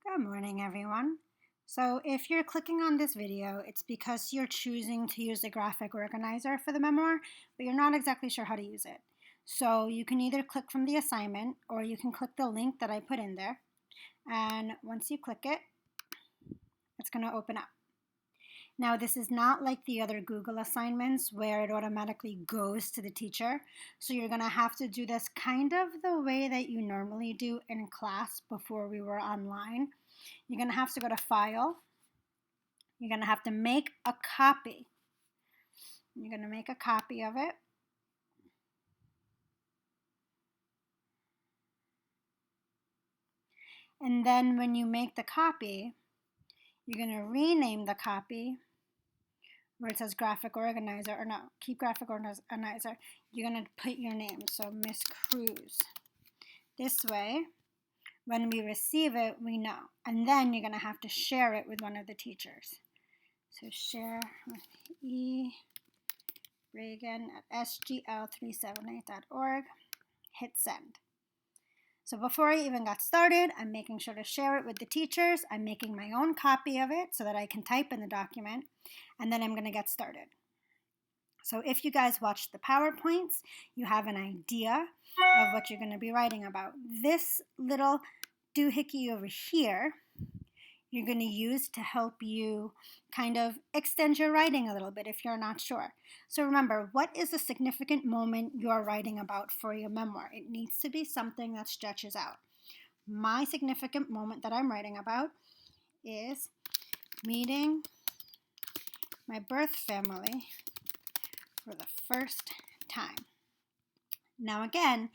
Good morning, everyone. So if you're clicking on this video, it's because you're choosing to use the graphic organizer for the memoir, but you're not exactly sure how to use it. So you can either click from the assignment or you can click the link that I put in there. And once you click it, it's going to open up. Now, this is not like the other Google assignments where it automatically goes to the teacher. So you're going to have to do this kind of the way that you normally do in class before we were online. You're going to have to go to File. You're going to have to make a copy. You're going to make a copy of it. And then when you make the copy, you're going to rename the copy where it says graphic organizer, or no, keep graphic organizer. You're going to put your name, so Miss Cruz. This way, when we receive it, we know. And then you're going to have to share it with one of the teachers. So share with E. Reagan at sgl378.org. Hit send. So before I even got started, I'm making sure to share it with the teachers. I'm making my own copy of it so that I can type in the document, and then I'm going to get started. So if you guys watched the PowerPoints, you have an idea of what you're going to be writing about. This little doohickey over here, you're going to use to help you kind of extend your writing a little bit if you're not sure. So remember, what is a significant moment you're writing about for your memoir? It needs to be something that stretches out. My significant moment that I'm writing about is meeting my birth family for the first time. Now again,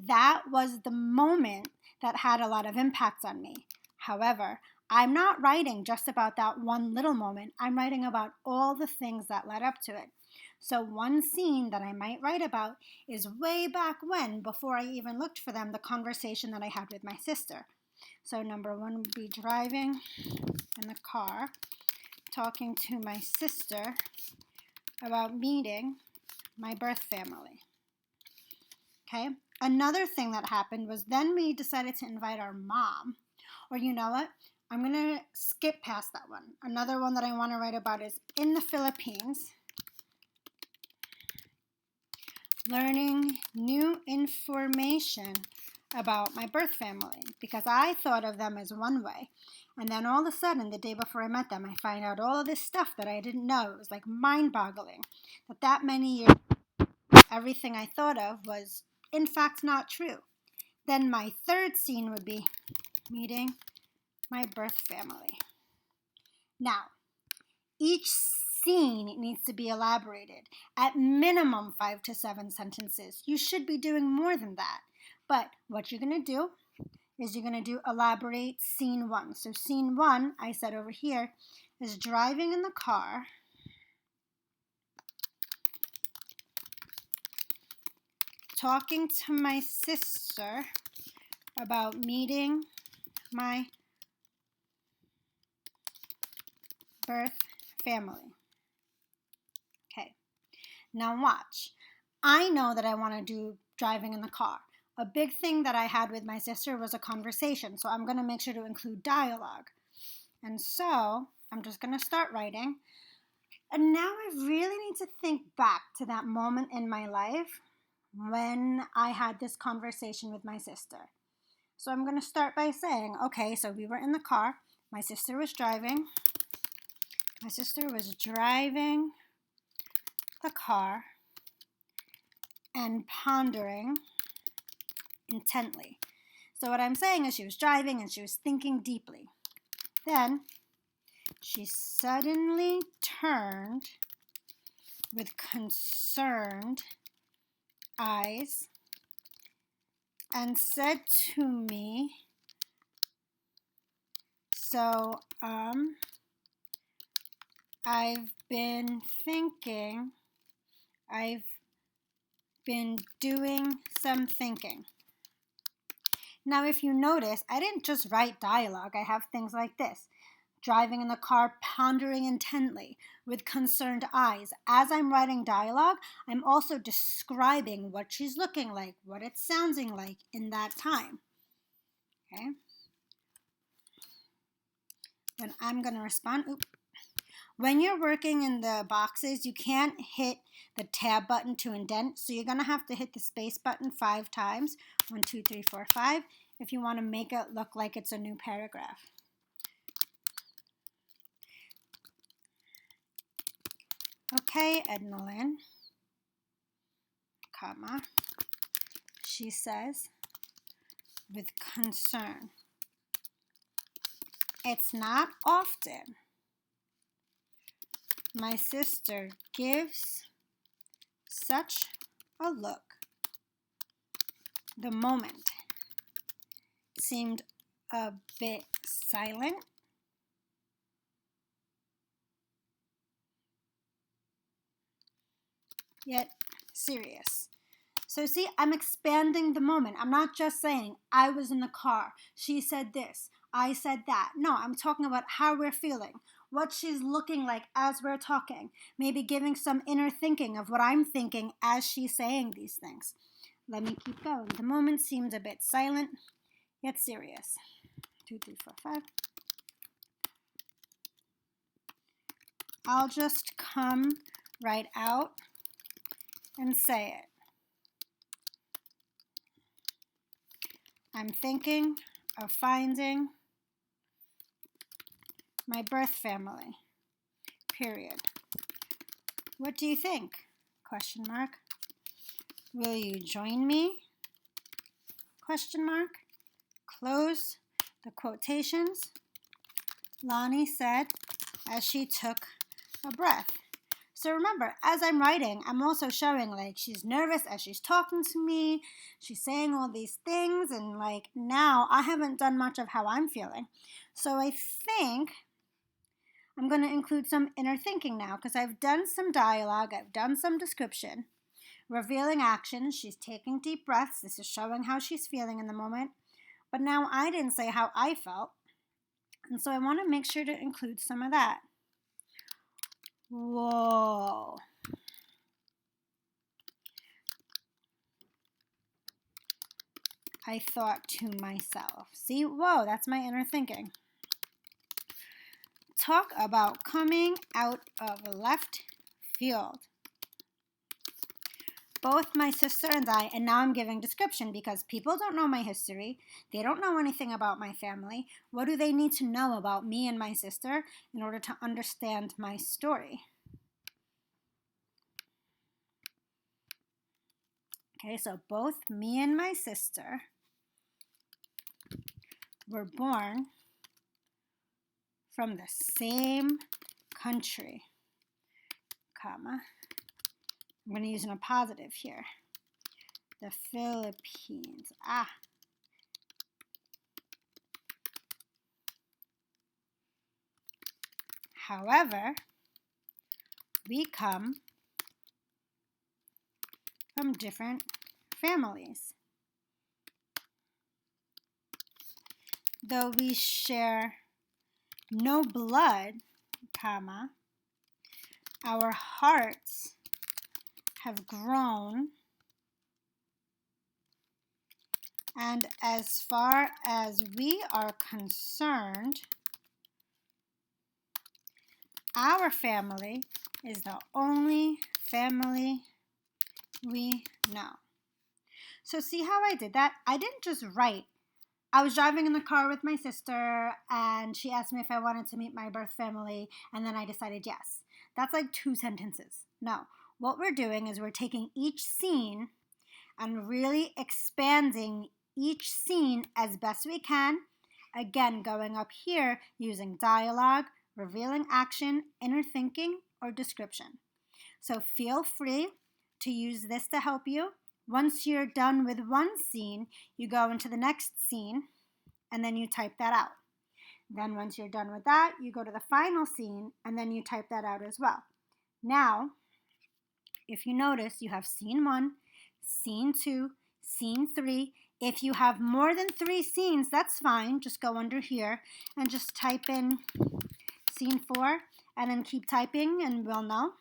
that was the moment that had a lot of impacts on me. However, I'm not writing just about that one little moment. I'm writing about all the things that led up to it. So one scene that I might write about is way back when, before I even looked for them, the conversation that I had with my sister. So number one would be driving in the car, talking to my sister about meeting my birth family. Okay. Another thing that happened was then we decided to invite our mom. Or you know what? I'm going to skip past that one. Another one that I want to write about is in the Philippines, learning new information about my birth family, because I thought of them as one way. And then all of a sudden, the day before I met them, I find out all of this stuff that I didn't know. It was like mind-boggling that many years, everything I thought of was in fact not true. Then my third scene would be meeting my birth family. Now, each scene needs to be elaborated. At minimum 5 to 7 sentences. You should be doing more than that. But what you're going to do is you're going to do elaborate scene 1. So scene 1, I said over here, is driving in the car, talking to my sister about meeting my birth family. Okay, now watch. I know that I want to do driving in the car. A big thing that I had with my sister was a conversation, so I'm going to make sure to include dialogue. And so I'm just going to start writing. And now I really need to think back to that moment in my life when I had this conversation with my sister. So I'm going to start by saying, okay, so we were in the car. My sister was driving. My sister was driving the car and pondering intently. So what I'm saying is she was driving and she was thinking deeply. Then she suddenly turned with concerned eyes and said to me, so, I've been thinking, I've been doing some thinking. Now, if you notice, I didn't just write dialogue. I have things like this. Driving in the car, pondering intently with concerned eyes. As I'm writing dialogue, I'm also describing what she's looking like, what it's sounding like in that time. Okay? Then I'm going to respond. Oops. When you're working in the boxes, you can't hit the tab button to indent, so you're going to have to hit the space button 5 times. 1, 2, 3, 4, 5, if you want to make it look like it's a new paragraph. Okay, Edna Lynn, comma, she says, with concern, it's not often my sister gives such a look. The moment seemed a bit silent, yet serious. So see, I'm expanding the moment. I'm not just saying, I was in the car, she said this, I said that. No, I'm talking about how we're feeling, what she's looking like as we're talking, maybe giving some inner thinking of what I'm thinking as she's saying these things. Let me keep going. The moment seemed a bit silent, yet serious. 2, 3, 4, 5. I'll just come right out and say it. I'm thinking of finding my birth family, period. What do you think? Question mark. Will you join me? Question mark. Close the quotations. Lonnie said as she took a breath. So remember, as I'm writing, I'm also showing like she's nervous as she's talking to me. She's saying all these things, and like now I haven't done much of how I'm feeling. So I think I'm going to include some inner thinking now because I've done some dialogue, I've done some description. Revealing action, she's taking deep breaths. This is showing how she's feeling in the moment. But now I didn't say how I felt. And so I want to make sure to include some of that. Whoa. I thought to myself. See, whoa, that's my inner thinking. Talk about coming out of left field. Both my sister and I, and now I'm giving description because people don't know my history. They don't know anything about my family. What do they need to know about me and my sister in order to understand my story? Okay, so both me and my sister were born from the same country, comma. I'm going to use a positive here. The Philippines. However, we come from different families. Though we share no blood, comma, our hearts have grown, and as far as we are concerned, our family is the only family we know. So see how I did that? I didn't just write. I was driving in the car with my sister and she asked me if I wanted to meet my birth family, and then I decided yes. That's like 2 sentences. No, what we're doing is we're taking each scene and really expanding each scene as best we can. Again, going up here using dialogue, revealing action, inner thinking, or description. So feel free to use this to help you. Once you're done with one scene, you go into the next scene and then you type that out. Then once you're done with that, you go to the final scene and then you type that out as well. Now, if you notice, you have scene 1, scene 2, scene 3. If you have more than 3 scenes, that's fine. Just go under here and just type in scene 4 and then keep typing and we'll know.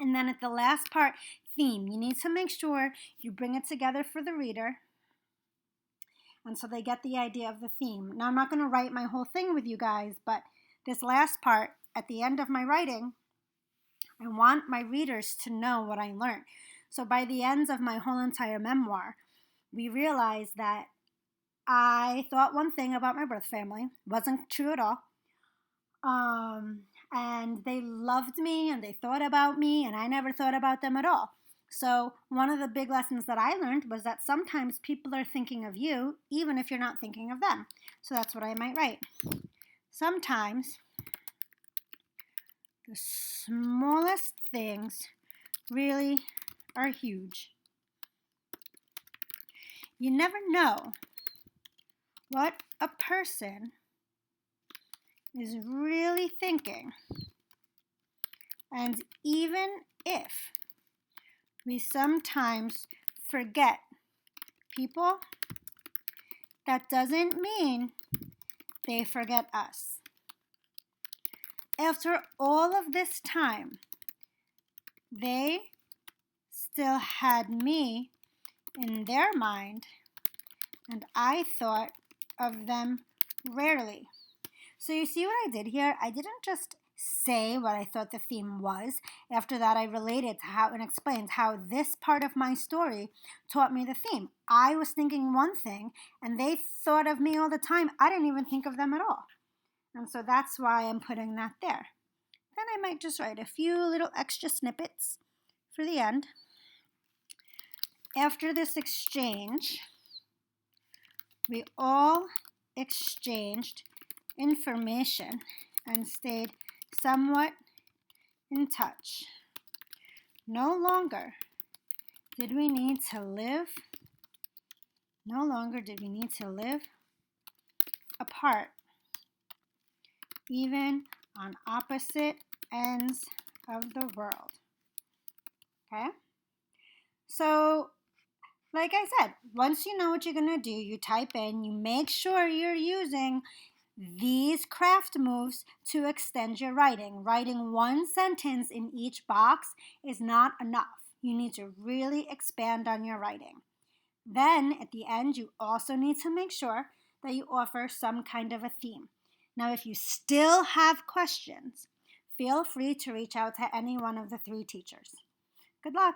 And then at the last part, theme. You need to make sure you bring it together for the reader. And so they get the idea of the theme. Now, I'm not going to write my whole thing with you guys, but this last part, at the end of my writing, I want my readers to know what I learned. So by the end of my whole entire memoir, we realized that I thought one thing about my birth family, wasn't true at all. And they loved me and they thought about me, and I never thought about them at all. So, one of the big lessons that I learned was that sometimes people are thinking of you, even if you're not thinking of them. So, that's what I might write. Sometimes the smallest things really are huge. You never know what a person is really thinking. And even if we sometimes forget people, that doesn't mean they forget us. After all of this time, they still had me in their mind, and I thought of them rarely. So you see what I did here? I didn't just say what I thought the theme was. After that, I related to how and explained how this part of my story taught me the theme. I was thinking one thing, and they thought of me all the time. I didn't even think of them at all. And so that's why I'm putting that there. Then I might just write a few little extra snippets for the end. After this exchange, we all exchanged information and stayed somewhat in touch. No longer did we need to live apart, even on opposite ends of the world. Okay? So, like I said, once you know what you're going to do, you type in, you make sure you're using these craft moves to extend your writing. Writing one sentence in each box is not enough. You need to really expand on your writing. Then, at the end, you also need to make sure that you offer some kind of a theme. Now, if you still have questions, feel free to reach out to any one of the 3 teachers. Good luck!